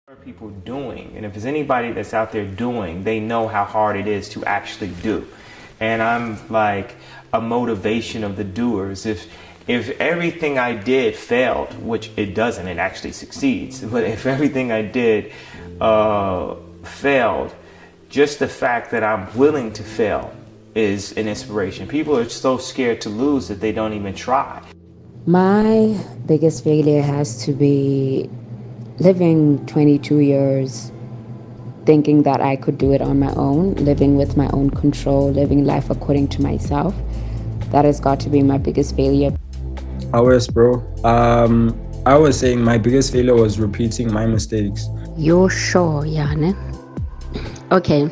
Are people doing? And if there's anybody that's out there doing, they know how hard it is to actually do. And I'm like a motivation of the doers. If everything I did failed, which it doesn't, it actually succeeds. But if everything I did failed, just the fact that I'm willing to fail is an inspiration. People are so scared to lose that they don't even try. My biggest failure has to be living 22 years thinking that I could do it on my own, living with my own control, living life according to myself. That has got to be my biggest failure. Ours, bro. I was saying my biggest failure was repeating my mistakes. You're sure, Yane? Okay.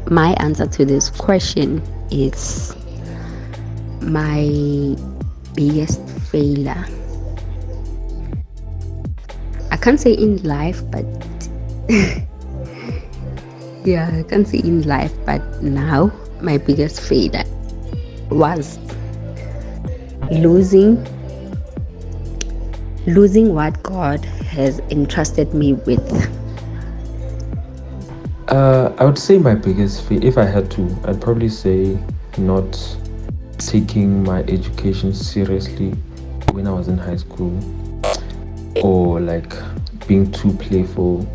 My answer to this question is my biggest failure. I can't say in life, but yeah, I can't say in life, but now my biggest failure was losing what God has entrusted me with. I would say my biggest fear, if I had to, I'd probably say not taking my education seriously when I was in high school, or like being too playful.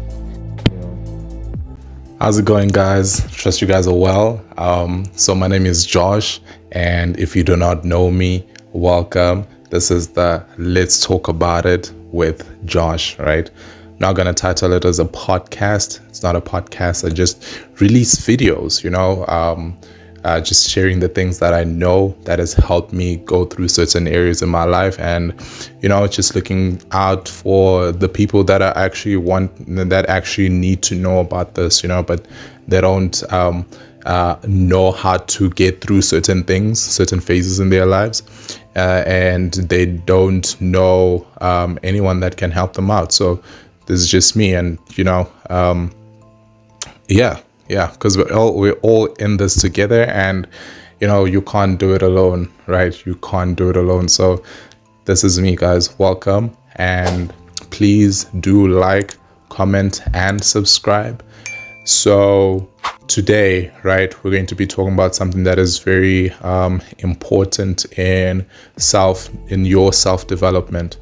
How's it going, guys? Trust you guys are well. So my name is Josh, and if you do not know me, welcome. This is the Let's Talk About It with Josh, right? Not gonna title it as a podcast. It's not a podcast. I just release videos, just sharing the things that I know that has helped me go through certain areas in my life, and just looking out for the people that I actually that actually need to know about this, but they don't know how to get through certain things, certain phases in their lives, and they don't know anyone that can help them out. So this is just me, and because we're all in this together, and you can't do it alone, right? You can't do it alone. So this is me, guys. Welcome, and please do like, comment, and subscribe. So today, right, we're going to be talking about something that is very important in your self-development.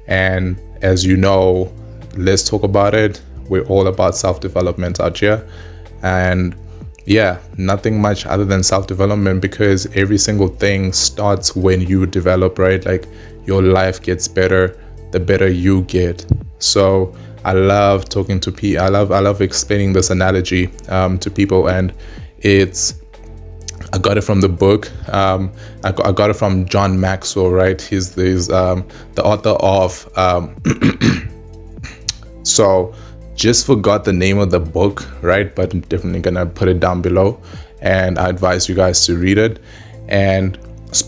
And as you know, let's talk about it. We're all about self-development out here. And nothing much other than self-development, because every single thing starts when you develop, right? Like your life gets better the better you get. So I love talking to people. I love explaining this analogy to people, and I got it from the book. I got it from John Maxwell, right? He's the author of so just forgot the name of the book, right? But I'm definitely gonna put it down below, and I advise you guys to read it.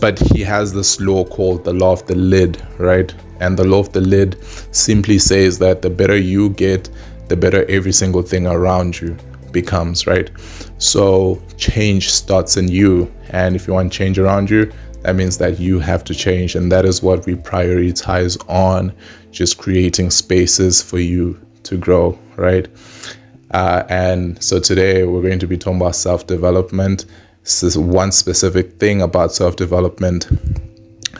But he has this law called the law of the lid, right? And the law of the lid simply says that the better you get, the better every single thing around you becomes, right? So change starts in you, and if you want change around you, that means that you have to change, and that is what we prioritize on, just creating spaces for you to grow, right? And so today we're going to be talking about self-development. This is one specific thing about self-development,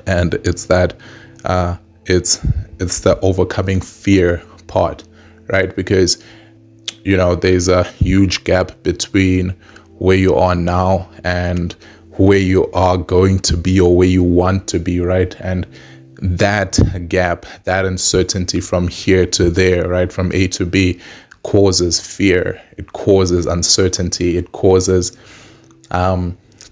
and it's that it's the overcoming fear part, right? Because there's a huge gap between where you are now and where you are going to be, or where you want to be, right? And that gap, that uncertainty from here to there, right, from A to B, causes fear. It causes uncertainty. It causes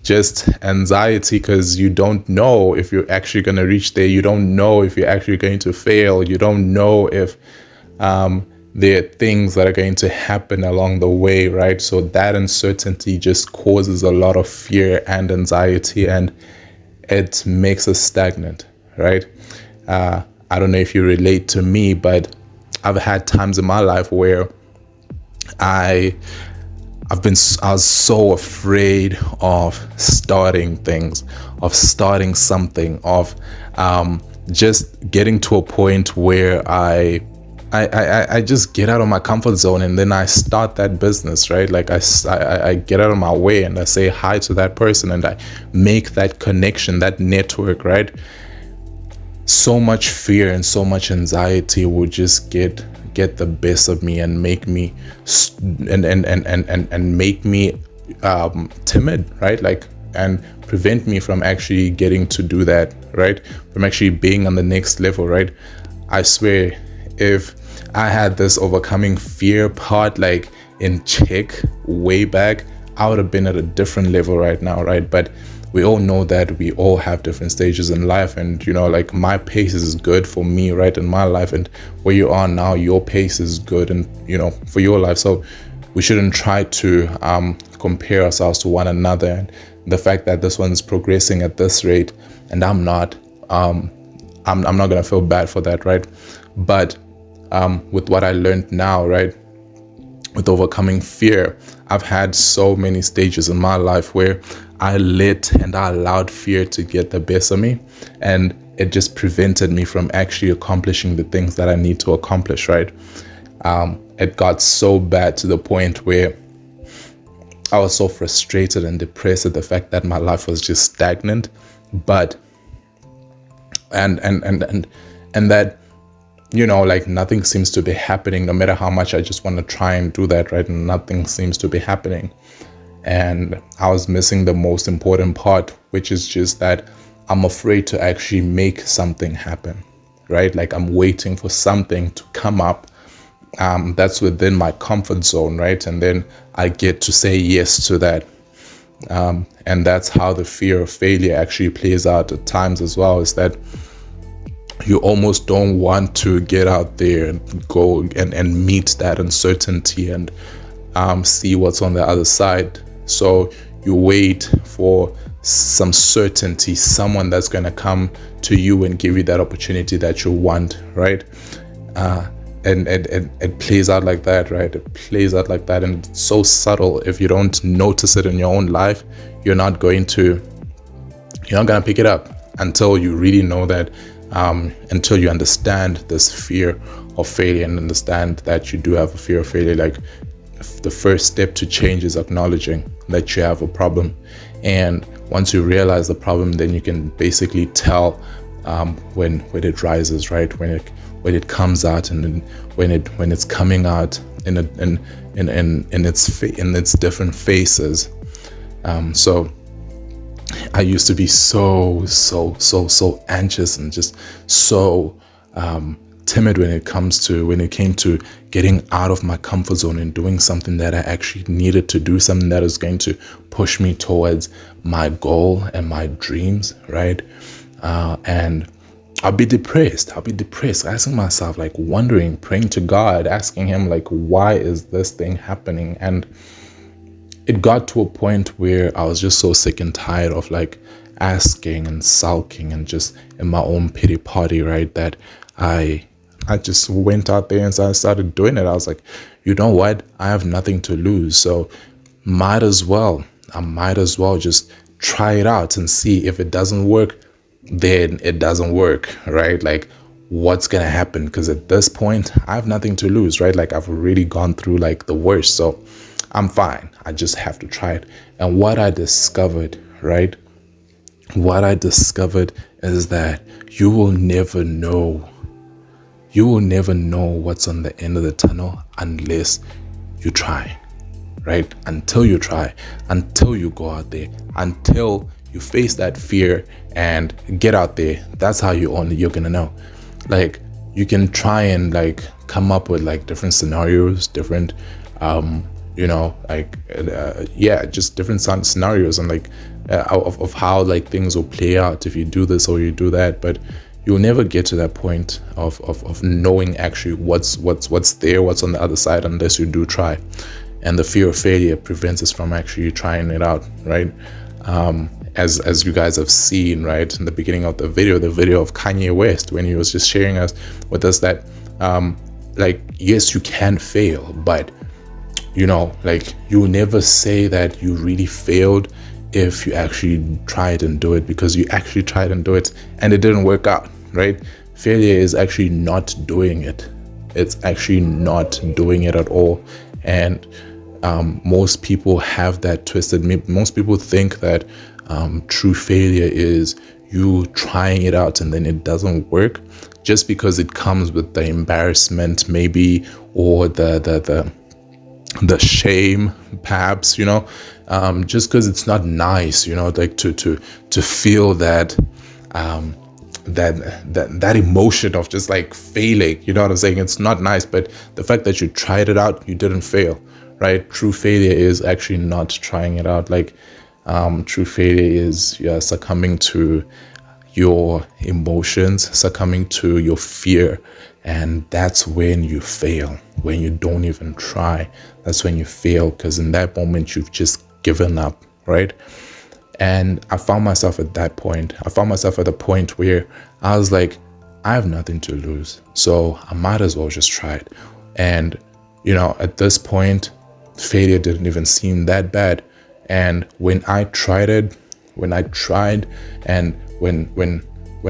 just anxiety, because you don't know if you're actually going to reach there. You don't know if you're actually going to fail. You don't know if there are things that are going to happen along the way, right? So that uncertainty just causes a lot of fear and anxiety, and it makes us stagnant, right? I don't know if you relate to me, but I've had times in my life where I was so afraid of starting things, of starting something, of just getting to a point where I I just get out of my comfort zone, and then I start that business, right? Like I get out of my way and I say hi to that person, and I make that connection, that network, right? So much fear and so much anxiety would just get the best of me and make me and make me timid, right? Like, and prevent me from actually getting to do that, right? From actually being on the next level, right? I swear, if I had this overcoming fear part like in check way back, I would have been at a different level right now, right? But we all know that we all have different stages in life, and like my pace is good for me, right, in my life, and where you are now, your pace is good, and for your life. So we shouldn't try to compare ourselves to one another. And the fact that this one's progressing at this rate and I'm not, I'm not gonna feel bad for that, right? But with what I learned now, right, with overcoming fear, I've had so many stages in my life where I allowed fear to get the best of me, and it just prevented me from actually accomplishing the things that I need to accomplish, right? It got so bad to the point where I was so frustrated and depressed at the fact that my life was just stagnant, but and that like nothing seems to be happening, no matter how much I just want to try and do that, right? And nothing seems to be happening. And I was missing the most important part, which is just that I'm afraid to actually make something happen, right? Like I'm waiting for something to come up that's within my comfort zone, right? And then I get to say yes to that. And that's how the fear of failure actually plays out at times as well, is that you almost don't want to get out there and go and meet that uncertainty and see what's on the other side. So you wait for some certainty, someone that's going to come to you and give you that opportunity that you want, right? And it plays out like that, right? It plays out like that, and it's so subtle. If you don't notice it in your own life, you're not going to pick it up until you really know that, until you understand this fear of failure and understand that you do have a fear of failure. Like, the first step to change is acknowledging that you have a problem, and once you realize the problem, then you can basically tell when it rises, right? When it comes out, and then when it's coming out in its different phases. So I used to be so anxious and just so timid when it came to getting out of my comfort zone and doing something that I actually needed to do, something that is going to push me towards my goal and my dreams, right? And I'll be depressed, asking myself, like, wondering, praying to God, asking him, like, why is this thing happening? And it got to a point where I was just so sick and tired of like asking and sulking and just in my own pity party, right, that I just went out there and I started doing it. I was like, you know what? I have nothing to lose, so I might as well just try it out and see. If it doesn't work, then it doesn't work, right? Like, what's gonna happen? Because at this point, I have nothing to lose, right? Like, I've already gone through like the worst, so I'm fine. I just have to try it. And what I discovered, right? What I discovered is that you will never know. You will never know what's on the end of the tunnel unless you try, right? Until you try, until you go out there, until you face that fear and get out there. That's how you're gonna know. Like, you can try and like come up with like different scenarios, different just different scenarios and like of how like things will play out if you do this or you do that, but you'll never get to that point of knowing actually what's there, what's on the other side, unless you do try. And the fear of failure prevents us from actually trying it out, right? As you guys have seen, right, in the beginning of the video of Kanye West, when he was just sharing with us that like, yes, you can fail, but like, you'll never say that you really failed if you actually tried and do it, because you actually tried and do it and it didn't work out, right? Failure is actually not doing it. it's actually not doing it at all. And most people have that twisted. Most people think that true failure is you trying it out and then it doesn't work, just because it comes with the embarrassment maybe, or the shame perhaps, just because it's not nice, like to feel that that emotion of just like failing, you know what I'm saying? It's not nice, but the fact that you tried it out, you didn't fail, right? True failure is actually not trying it out. Like true failure is succumbing to your emotions, succumbing to your fear, and that's when you fail. When you don't even try, that's when you fail, because in that moment you've just given up, right? And I found myself at that point. I found myself at a point where I was like, I have nothing to lose, so I might as well just try it. And at this point, failure didn't even seem that bad. And when I tried, and when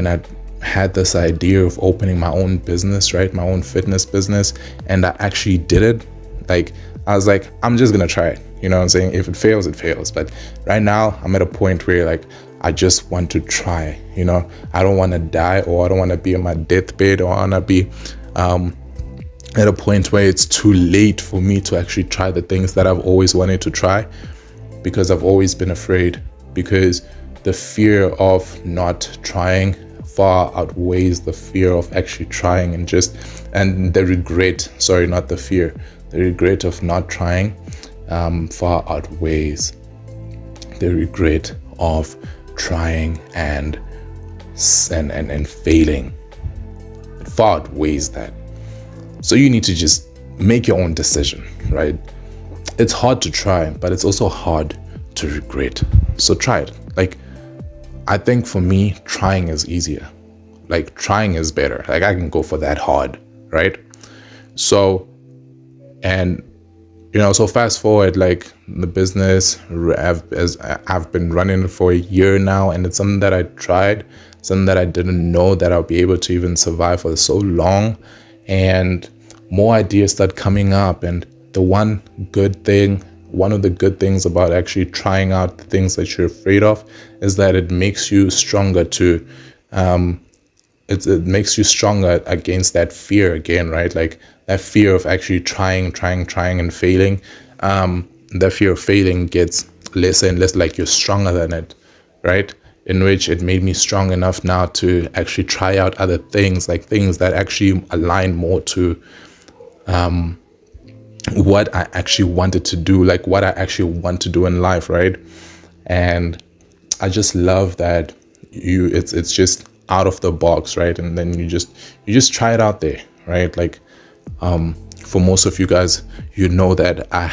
I had this idea of opening my own business, right, my own fitness business, and I actually did it, like I was like, I'm just gonna try it. You know what I'm saying? If it fails, it fails. But right now, I'm at a point where like I just want to try. I don't want to die, or I don't want to be on my deathbed, or I want to be at a point where it's too late for me to actually try the things that I've always wanted to try, because I've always been afraid, because the fear of not trying far outweighs the fear of actually trying, and the regret, sorry, not the fear, the regret of not trying far outweighs the regret of trying and failing. It far outweighs that. So you need to just make your own decision, right? It's hard to try, but it's also hard to regret. So try it. Like, I think for me, trying is easier. Like, trying is better. Like, I can go for that hard, right? So, and so fast forward, like the business, I've been running it for a year now, and it's something that I tried, something that I didn't know that I'll be able to even survive for so long. And more ideas start coming up. And one of the good things about actually trying out the things that you're afraid of is that it makes you stronger it makes you stronger against that fear again, right? Like that fear of actually trying and failing. That fear of failing gets less and less, like you're stronger than it, right? In which it made me strong enough now to actually try out other things, like things that actually align more to what I actually wanted to do, like what I actually want to do in life, right? And I just love that it's just out of the box, right? And then you just try it out there, right? Like for most of you guys, that I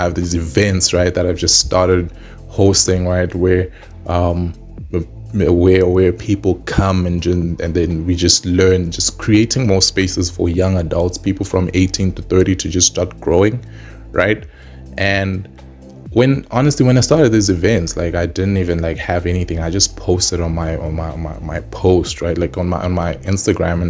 have these events, right, that I've just started hosting, right, where people come and then we just learn, just creating more spaces for young adults, people from 18 to 30, to just start growing, right? And when I started these events, like I didn't even like have anything. I just posted on my post, right, like on my Instagram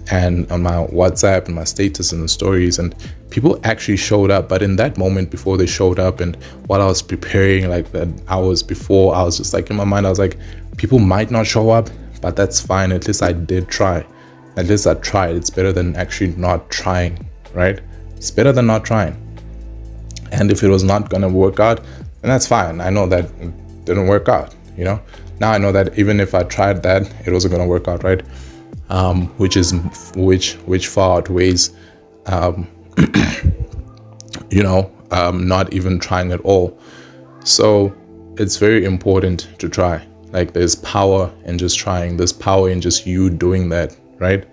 and on my WhatsApp and my status and the stories, and people actually showed up. But in that moment, before they showed up, and while I was preparing, like the hours before, I was just like, in my mind, I was like, people might not show up, but that's fine. At least I did try. At least I tried. It's better than actually not trying, right? It's better than not trying. And if it was not gonna work out, then that's fine. I know that it didn't work out, Now I know that even if I tried that, it wasn't gonna work out, right? Which far outweighs not even trying at all. So it's very important to try. Like there's power in just trying, there's power in just you doing that, right?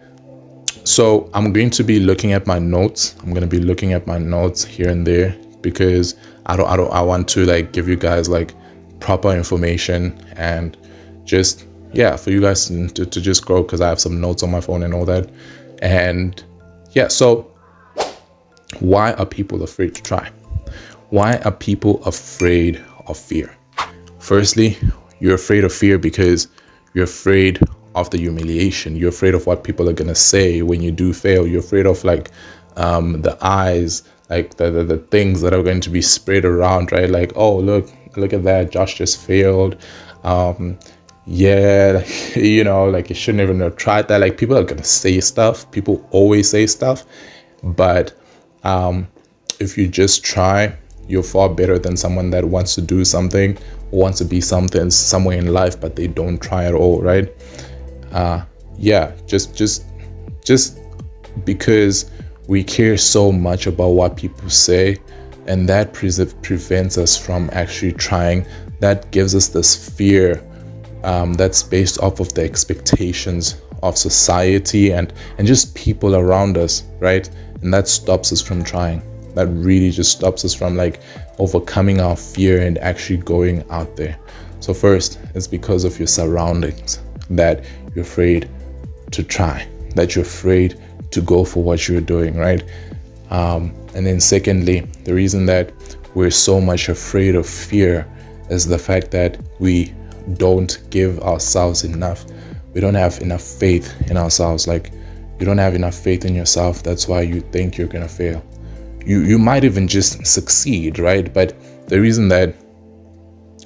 So I'm going to be looking at my notes. I'm going to be looking at my notes here and there, because I want to like give you guys like proper information, and just for you guys to just grow, because I have some notes on my phone and all that. And so why are people afraid to try? Why are people afraid of fear? Firstly, you're afraid of fear because you're afraid of the humiliation. You're afraid of what people are gonna say when you do fail. You're afraid of like the eyes, like the things that are going to be spread around, right? Like, oh, look at that, Josh just failed. Yeah, like, like you shouldn't even have tried that. Like, people are gonna say stuff. People always say stuff, but if you just try, you're far better than someone that wants to do something, wants to be something somewhere in life, but they don't try at all, right? Yeah, just because we care so much about what people say, and that prevents us from actually trying. That gives us this fear that's based off of the expectations of society and just people around us, right? And that stops us from trying. That really just stops us from like overcoming our fear and actually going out there. So first, it's because of your surroundings that you're afraid to try, that you're afraid to go for what you're doing, right? And then secondly, the reason that we're so much afraid of fear is the fact that we don't give ourselves enough. We don't have enough faith in ourselves. Like, you don't have enough faith in yourself. That's why you think you're gonna fail. You might even just succeed, right? But the reason that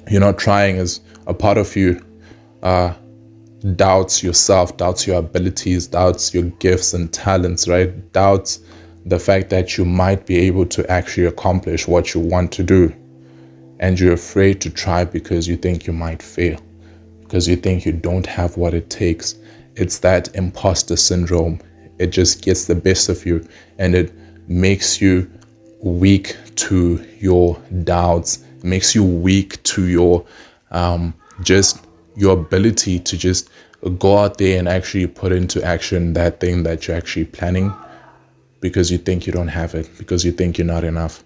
you're not trying is a part of you doubts yourself, doubts your abilities, doubts your gifts and talents, right? Doubts the fact that you might be able to actually accomplish what you want to do. And you're afraid to try because you think you might fail, because you think you don't have what it takes. It's that imposter syndrome. It just gets the best of you, and it makes you weak to your doubts. It makes you weak to your just your ability to just go out there and actually put into action that thing that you're actually planning, because you think you don't have it, because you think you're not enough.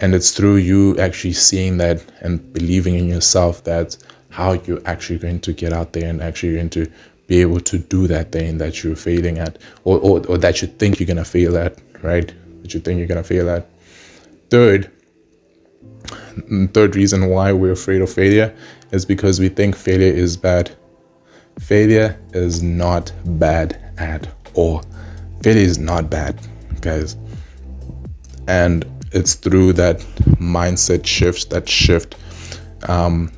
And it's through you actually seeing that and believing in yourself that's how you're actually going to get out there and actually going to be able to do that thing that you're failing at, or that you think you're going to fail at, right? That you think you're going to fail at. Third reason why we're afraid of failure is because we think failure is bad. Failure is not bad at all. Failure is not bad, guys. And it's through that mindset shift,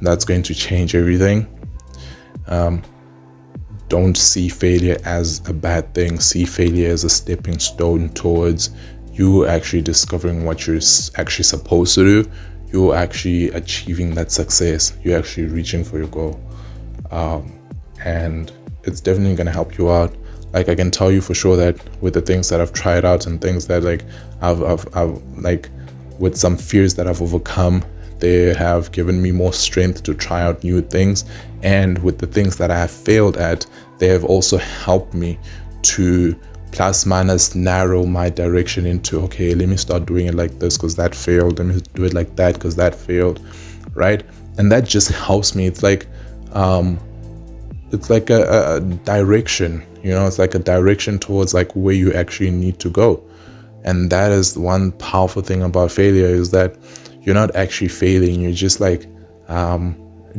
that's going to change everything. Don't see failure as a bad thing. See failure as a stepping stone towards you actually discovering what you're actually supposed to do. You're actually achieving that success. You're actually reaching for your goal. And it's definitely going to help you out. Like, I can tell you for sure that with the things that I've tried out and things that like I've like with some fears that I've overcome, they have given me more strength to try out new things. And with the things that I have failed at, they have also helped me to plus minus narrow my direction into, okay, let me start doing it like this because that failed. Let me do it like that because that failed, right? And that just helps me. It's like a direction, it's like a direction towards like where you actually need to go. And that is one powerful thing about failure, is that you're not actually failing. You're just like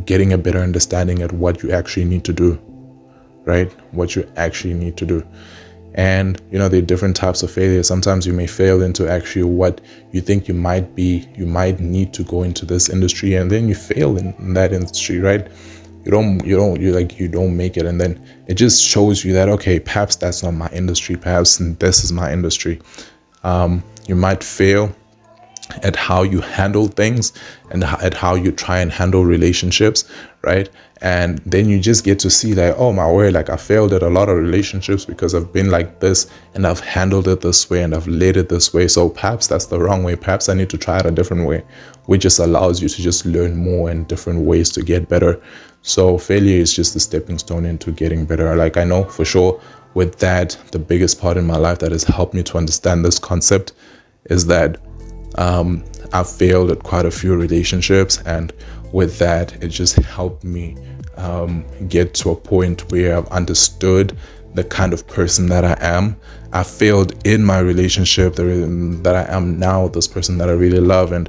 getting a better understanding at what you actually need to do, right? What you actually need to do. And there are different types of failure. Sometimes you may fail into actually what you think you might be. You might need to go into this industry, and then you fail in that industry, right? You don't make it, and then it just shows you that, okay, perhaps that's not my industry, perhaps this is my industry. You might fail at how you handle things and at how you try and handle relationships, right? And then you just get to see that, oh my word, like I failed at a lot of relationships because I've been like this and I've handled it this way and I've led it this way. So perhaps that's the wrong way. Perhaps I need to try it a different way, which just allows you to just learn more and different ways to get better. So failure is just a stepping stone into getting better. Like, I know for sure with that, the biggest part in my life that has helped me to understand this concept is that I've failed at quite a few relationships, and with that, it just helped me get to a point where I've understood the kind of person that I am. I failed in my relationship that I am now, this person that I really love, and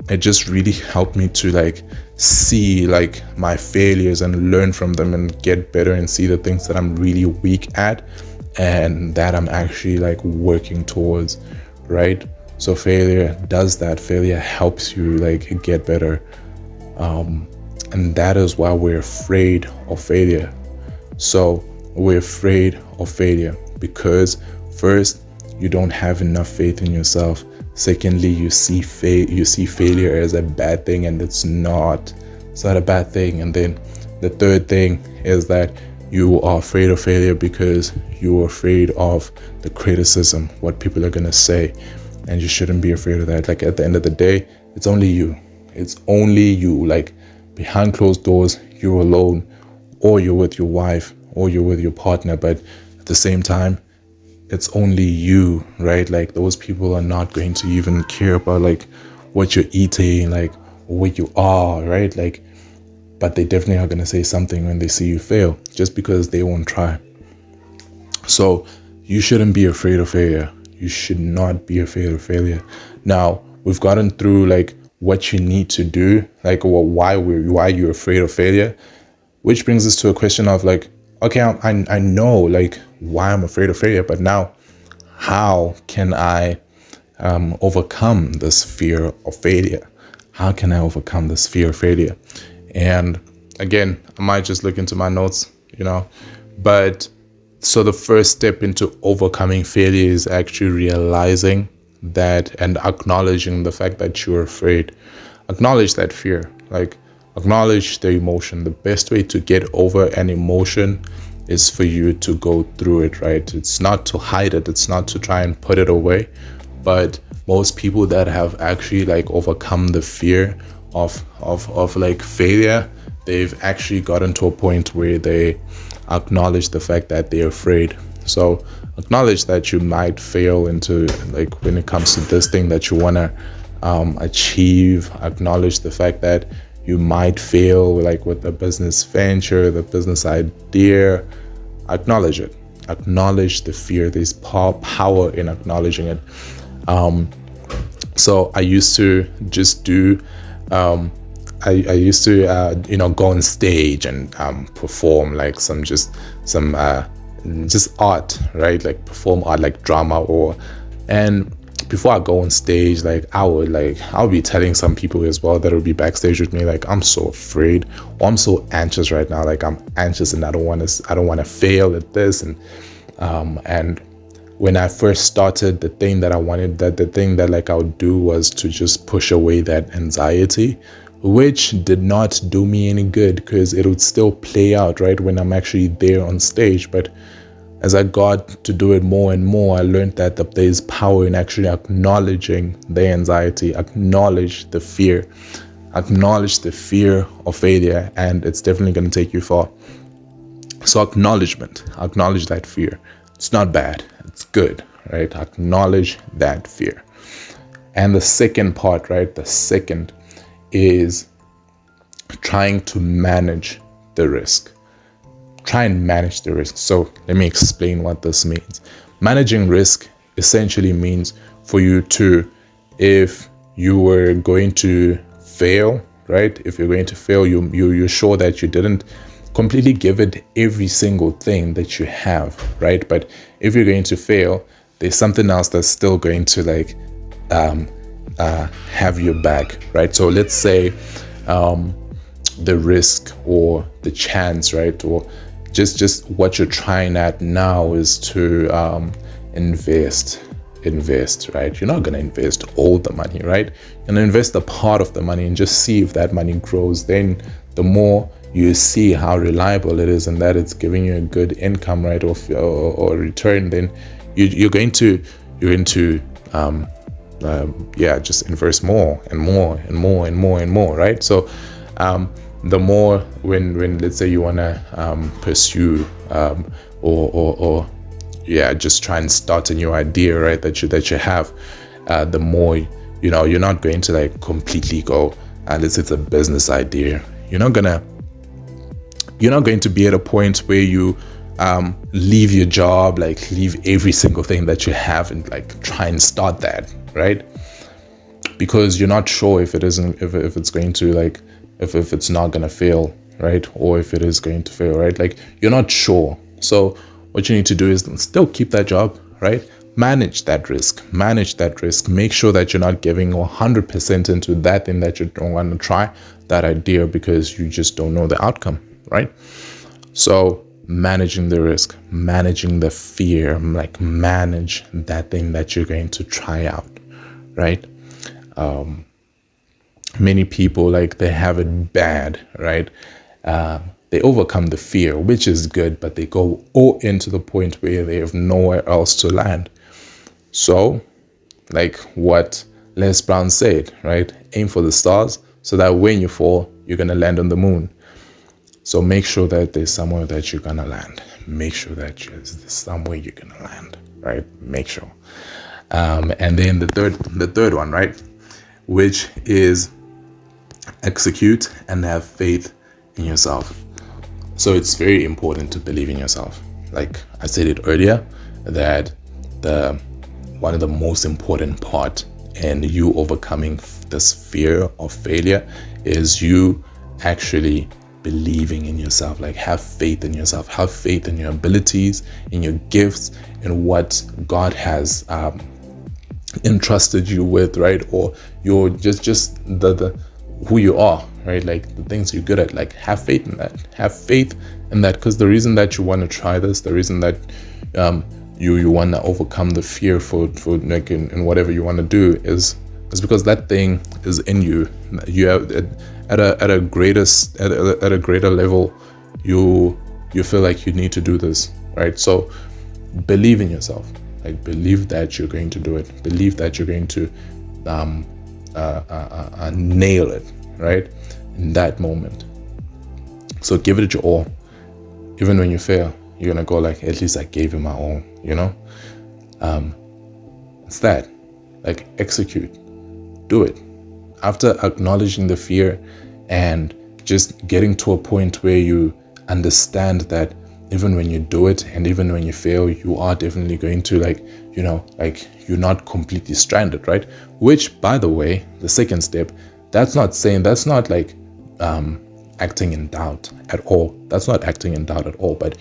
it just really helped me to like see like my failures and learn from them and get better and see the things that I'm really weak at and that I'm actually like working towards, right? So failure does that. Failure helps you like get better. And that is why we're afraid of failure. So we're afraid of failure because first, you don't have enough faith in yourself. Secondly, you see failure as a bad thing, and it's not a bad thing. And then the third thing is that you are afraid of failure because you're afraid of the criticism, what people are going to say. And you shouldn't be afraid of that. Like at the end of the day, it's only you. It's only you. Like behind closed doors, you're alone, or you're with your wife, or you're with your partner. But at the same time, it's only you, right? Like those people are not going to even care about like what you're eating, like what you are, right? Like, but they definitely are going to say something when they see you fail just because they won't try. So you shouldn't be afraid of failure. You should not be afraid of failure. Now we've gotten through like what you need to do, like why you're afraid of failure, which brings us to a question of like, okay, I know like why I'm afraid of failure, but now how can I overcome this fear of failure? How can I overcome this fear of failure? And again, I might just look into my notes, but so the first step into overcoming failure is actually realizing that and acknowledging the fact that you're afraid. Acknowledge that fear, like acknowledge the emotion. The best way to get over an emotion is for you to go through it, right? It's not to hide it. It's not to try and put it away. But most people that have actually like overcome the fear of like failure, they've actually gotten to a point where they acknowledge the fact that they're afraid. So acknowledge that you might fail into like when it comes to this thing that you want to achieve. Acknowledge the fact that you might fail like with the business venture, the business idea. Acknowledge it. Acknowledge the fear. There's power in acknowledging it. So I used to just do I used to go on stage and perform like some art, right? Like perform art, like drama and before I go on stage, like I'll be telling some people as well that will be backstage with me, like I'm so afraid or I'm so anxious right now. Like I'm anxious and I don't want to fail at this. And when I first started, the thing that like I would do was to just push away that anxiety, which did not do me any good because it would still play out, right, when I'm actually there on stage. But as I got to do it more and more, I learned that there's power in actually acknowledging the anxiety, acknowledge the fear of failure, and it's definitely going to take you far. So acknowledge that fear. It's not bad, it's good, right? Acknowledge that fear. And the second part, right? The second is trying to manage the risk. Try and manage the risk. So let me explain what this means. Managing risk essentially means for you to, if you were going to fail, right? If you're going to fail, you're sure that you didn't completely give it every single thing that you have, right? But if you're going to fail, there's something else that's still going to like have your back, right? So let's say the risk or the chance, right? Or just what you're trying at now is to invest, right? You're not going to invest all the money, right? You're going to invest a part of the money and just see if that money grows. Then the more you see how reliable it is and that it's giving you a good income, right, or return, then you're going to just invest more and more and more and more and more, right? So the more when let's say you want to pursue or just try and start a new idea, right, that you have, the more you're not going to like completely go, let's say it's a business idea, you're not going to be at a point where you leave your job, like leave every single thing that you have and like try and start that, right? because you're not sure if it isn't, if it's going to like, if it's not going to fail, right? Or if it is going to fail, right? Like you're not sure. So what you need to do is still keep that job, right? Manage that risk, make sure that you're not giving 100% into that thing that you don't want to try, that idea, because you just don't know the outcome, right? So managing the risk, managing the fear, like manage that thing that you're going to try out, right? Many people, like, they have it bad, right? They overcome the fear, which is good, but they go all into the point where they have nowhere else to land. So, like what Les Brown said, right? Aim for the stars so that when you fall, you're going to land on the moon. So make sure that there's somewhere that you're going to land. Make sure that there's somewhere you're going to land, right? Make sure. And then the third one, right? Which is execute and have faith in yourself. So it's very important to believe in yourself. Like I said it earlier, that one of the most important part in you overcoming this fear of failure is you actually believing in yourself. Like have faith in yourself, have faith in your abilities, in your gifts, in what God has entrusted you with, right? Or you're just the who you are, right? Like the things you're good at. Like have faith in that. Have faith in that, because the reason that you want to try this, the reason that you want to overcome the fear for like in whatever you want to do is because that thing is in you. You have at a greater level, you feel like you need to do this, right? So believe in yourself. Like believe that you're going to do it. Believe that you're going to nail it, right? In that moment. So give it your all. Even when you fail, you're gonna go like, at least I gave it my all, you know? It's that. Like execute. Do it. After acknowledging the fear and just getting to a point where you understand that even when you do it and even when you fail, you are definitely going to like, you know, like you're not completely stranded, right? Which, by the way, the second step, that's not like acting in doubt at all. That's not acting in doubt at all. But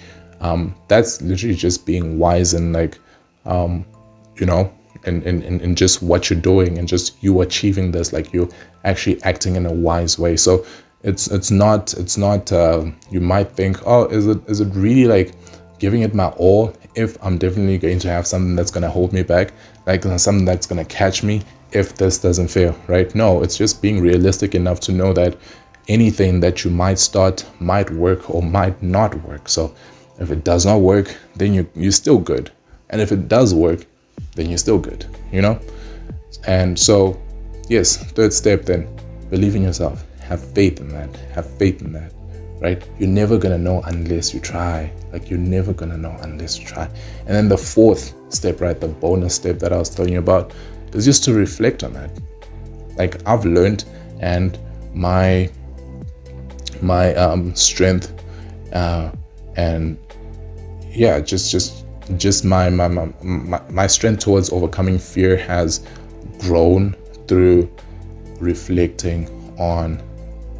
that's literally just being wise and like, you know, in just what you're doing and just you achieving this, like you're actually acting in a wise way. So it's not you might think, oh, is it really like giving it my all if I'm definitely going to have something that's going to hold me back, like something that's going to catch me if this doesn't fail, right? No, it's just being realistic enough to know that anything that you might start might work or might not work. So if it does not work, then you're still good. And if it does work, then you're still good, you know? And so, yes, third step then, believe in yourself. Have faith in that. Have faith in that, right? You're never going to know unless you try. Like, you're never going to know unless you try. And then the fourth step, right, the bonus step that I was telling you about, is just to reflect on that. Like, I've learned, and my strength and yeah, just my strength towards overcoming fear has grown through reflecting on,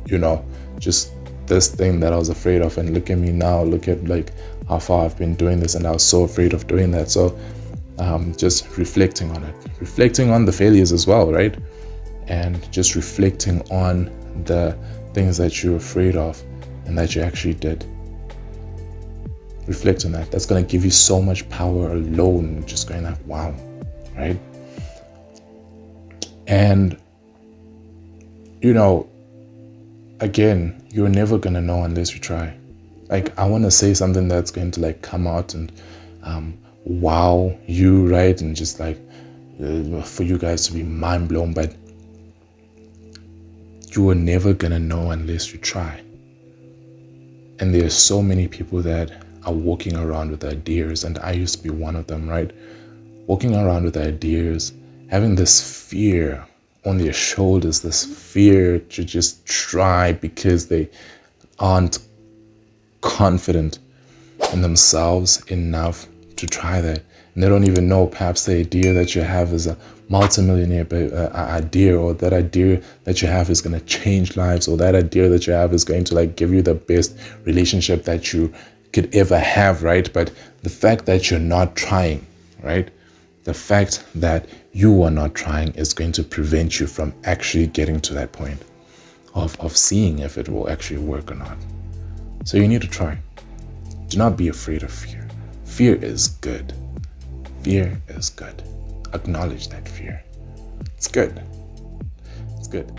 you know, just this thing that I was afraid of. And look at me now, look at like how far I've been doing this, and I was so afraid of doing that. So just reflecting on it, reflecting on the failures as well, right? And just reflecting on the things that you're afraid of and that you actually did. Reflect on that. That's going to give you so much power alone, just going like, wow, right? And, you know, again, you're never going to know unless you try. Like, I want to say something that's going to like come out and wow you, right? And just like for you guys to be mind blown, but you are never going to know unless you try. And there's so many people that are walking around with ideas, and I used to be one of them, right? Walking around with ideas, having this fear on their shoulders, this fear to just try because they aren't confident in themselves enough to try that. And they don't even know perhaps the idea that you have is a multimillionaire idea, or that idea that you have is going to change lives, or that idea that you have is going to like give you the best relationship that you could ever have, right? But the fact that you're not trying, right? The fact that you are not trying is going to prevent you from actually getting to that point of seeing if it will actually work or not. So you need to try. Do not be afraid of fear. Fear is good. Fear is good. Acknowledge that fear. It's good. It's good.